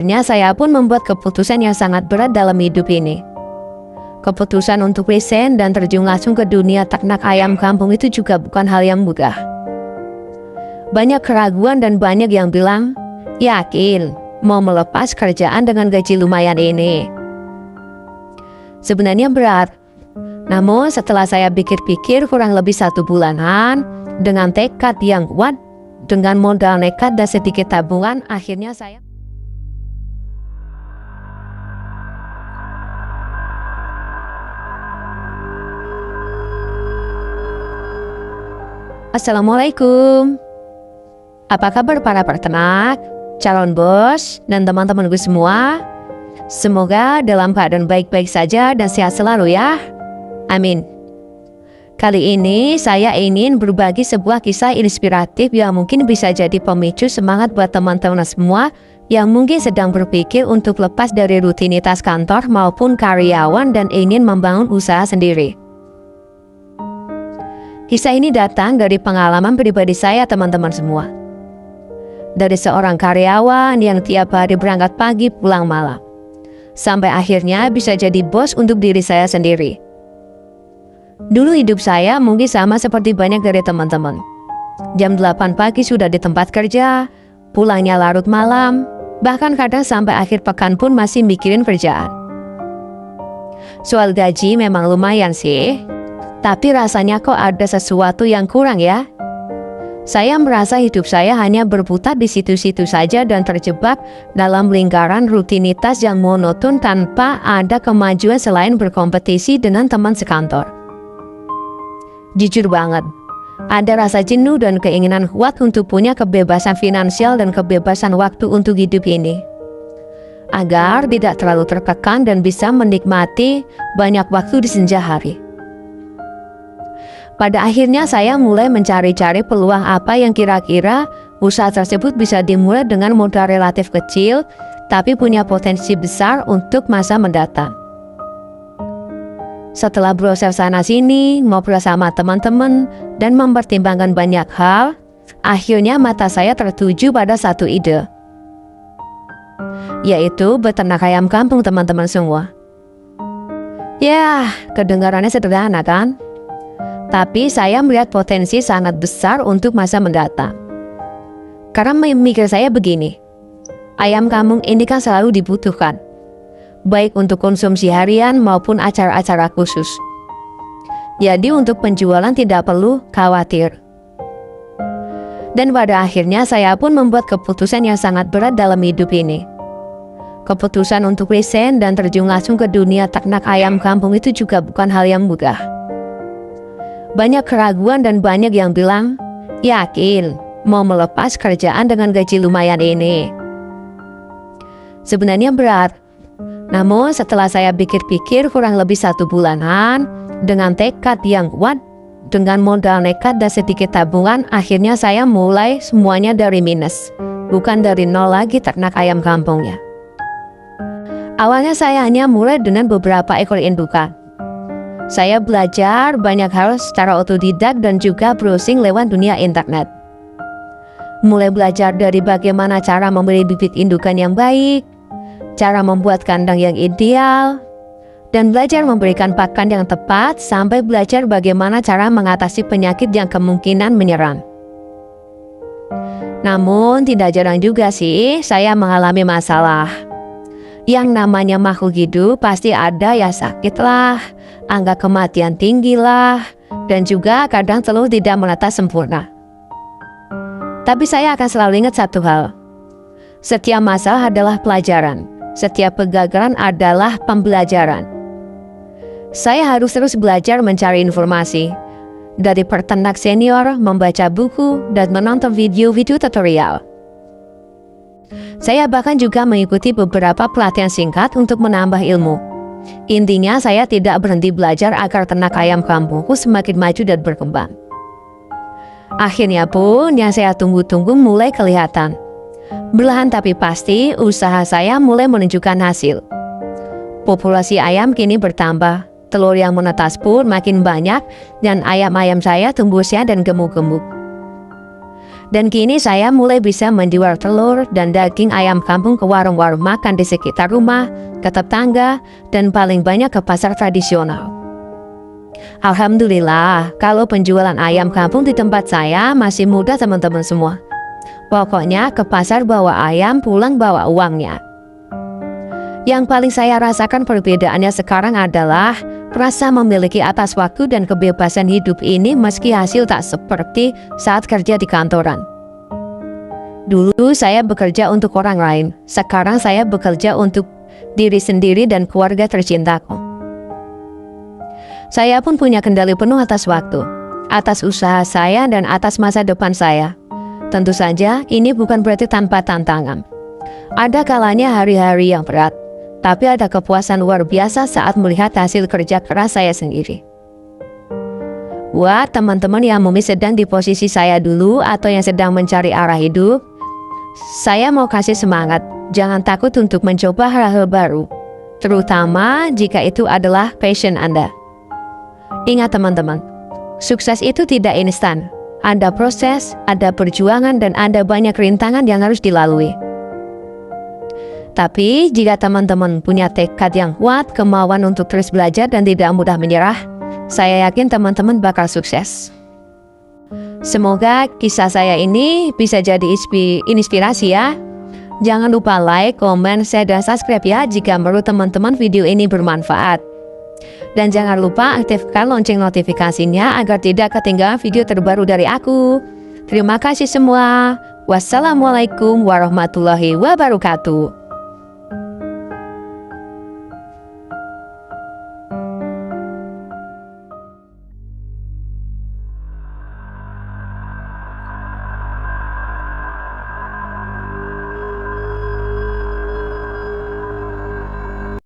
Akhirnya saya pun membuat keputusan yang sangat berat dalam hidup ini. Keputusan untuk resign dan terjun langsung ke dunia ternak ayam kampung itu juga bukan hal yang mudah. Banyak keraguan dan banyak yang bilang, yakin mau melepas kerjaan dengan gaji lumayan ini. Sebenarnya berat. Namun setelah saya pikir-pikir kurang lebih 1 bulanan, dengan tekad yang kuat, dengan modal nekat dan sedikit tabungan, akhirnya saya... Assalamualaikum. Apa kabar para peternak, calon bos, dan teman-temanku semua? Semoga dalam keadaan baik-baik saja dan sehat selalu ya. Amin. Kali ini saya ingin berbagi sebuah kisah inspiratif yang mungkin bisa jadi pemicu semangat buat teman-teman semua yang mungkin sedang berpikir untuk lepas dari rutinitas kantor maupun karyawan dan ingin membangun usaha sendiri. Kisah ini datang dari pengalaman pribadi saya, teman-teman semua. Dari seorang karyawan yang tiap hari berangkat pagi pulang malam, sampai akhirnya bisa jadi bos untuk diri saya sendiri. Dulu hidup saya mungkin sama seperti banyak dari teman-teman. Jam 8 pagi sudah di tempat kerja, pulangnya larut malam, bahkan kadang sampai akhir pekan pun masih mikirin kerjaan. Soal gaji memang lumayan sih, tapi rasanya kok ada sesuatu yang kurang ya. Saya merasa hidup saya hanya berputar di situ-situ saja dan terjebak dalam lingkaran rutinitas yang monoton tanpa ada kemajuan selain berkompetisi dengan teman sekantor. Jujur banget, ada rasa jenuh dan keinginan kuat untuk punya kebebasan finansial dan kebebasan waktu untuk hidup ini, agar tidak terlalu tertekan dan bisa menikmati banyak waktu di senja hari. Pada akhirnya saya mulai mencari-cari peluang apa yang kira-kira usaha tersebut bisa dimulai dengan modal relatif kecil, tapi punya potensi besar untuk masa mendatang. Setelah browser sana-sini, ngobrol sama teman-teman, dan mempertimbangkan banyak hal, akhirnya mata saya tertuju pada satu ide, yaitu beternak ayam kampung, teman-teman semua. Ya, kedengarannya sederhana kan? Tapi saya melihat potensi sangat besar untuk masa mendatang. Karena mikir saya begini, ayam kampung ini kan selalu dibutuhkan, baik untuk konsumsi harian maupun acara-acara khusus. Jadi untuk penjualan tidak perlu khawatir. Dan pada akhirnya saya pun membuat keputusan yang sangat berat dalam hidup ini. Keputusan untuk resign dan terjun langsung ke dunia ternak ayam kampung itu juga bukan hal yang mudah. Banyak keraguan dan banyak yang bilang, yakin mau melepas kerjaan dengan gaji lumayan ini. Sebenarnya berat. Namun setelah saya pikir-pikir kurang lebih 1 bulanan, dengan tekad yang kuat, dengan modal nekat dan sedikit tabungan, akhirnya saya mulai semuanya dari minus, bukan dari nol lagi ternak ayam kampungnya. Awalnya saya hanya mulai dengan beberapa ekor indukan. Saya belajar banyak hal secara otodidak dan juga browsing lewat dunia internet. Mulai belajar dari bagaimana cara memilih bibit indukan yang baik, cara membuat kandang yang ideal, dan belajar memberikan pakan yang tepat, sampai belajar bagaimana cara mengatasi penyakit yang kemungkinan menyerang. Namun tidak jarang juga sih saya mengalami masalah. Yang namanya makhluk hidup pasti ada ya sakit lah, angka kematian tinggi lah, dan juga kadang telur tidak menetas sempurna. Tapi saya akan selalu ingat satu hal. Setiap masalah adalah pelajaran. Setiap kegagalan adalah pembelajaran. Saya harus terus belajar mencari informasi. Dari peternak senior, membaca buku, dan menonton video-video tutorial. Saya bahkan juga mengikuti beberapa pelatihan singkat untuk menambah ilmu. Intinya saya tidak berhenti belajar agar ternak ayam kampungku semakin maju dan berkembang. Akhirnya pun yang saya tunggu-tunggu mulai kelihatan. Perlahan tapi pasti usaha saya mulai menunjukkan hasil. Populasi ayam kini bertambah, telur yang menetas pun makin banyak, dan ayam-ayam saya tumbuh sehat dan gemuk-gemuk. Dan kini saya mulai bisa menjual telur dan daging ayam kampung ke warung-warung makan di sekitar rumah, ke tetangga, dan paling banyak ke pasar tradisional. Alhamdulillah, kalau penjualan ayam kampung di tempat saya masih mudah teman-teman semua. Pokoknya ke pasar bawa ayam, pulang bawa uangnya. Yang paling saya rasakan perbedaannya sekarang adalah rasa memiliki atas waktu dan kebebasan hidup ini meski hasil tak seperti saat kerja di kantoran. Dulu saya bekerja untuk orang lain, sekarang saya bekerja untuk diri sendiri dan keluarga tercintaku. Saya pun punya kendali penuh atas waktu, atas usaha saya dan atas masa depan saya. Tentu saja ini bukan berarti tanpa tantangan. Ada kalanya hari-hari yang berat, tapi ada kepuasan luar biasa saat melihat hasil kerja keras saya sendiri. Buat teman-teman yang mungkin sedang di posisi saya dulu atau yang sedang mencari arah hidup, saya mau kasih semangat, jangan takut untuk mencoba hal-hal baru, terutama jika itu adalah passion Anda. Ingat teman-teman, sukses itu tidak instan. Ada proses, ada perjuangan, dan ada banyak rintangan yang harus dilalui. Tapi jika teman-teman punya tekad yang kuat, kemauan untuk terus belajar dan tidak mudah menyerah, saya yakin teman-teman bakal sukses. Semoga kisah saya ini bisa jadi inspirasi ya. Jangan lupa like, komen, share, dan subscribe ya jika menurut teman-teman video ini bermanfaat. Dan jangan lupa aktifkan lonceng notifikasinya agar tidak ketinggalan video terbaru dari aku. Terima kasih semua. Wassalamualaikum warahmatullahi wabarakatuh.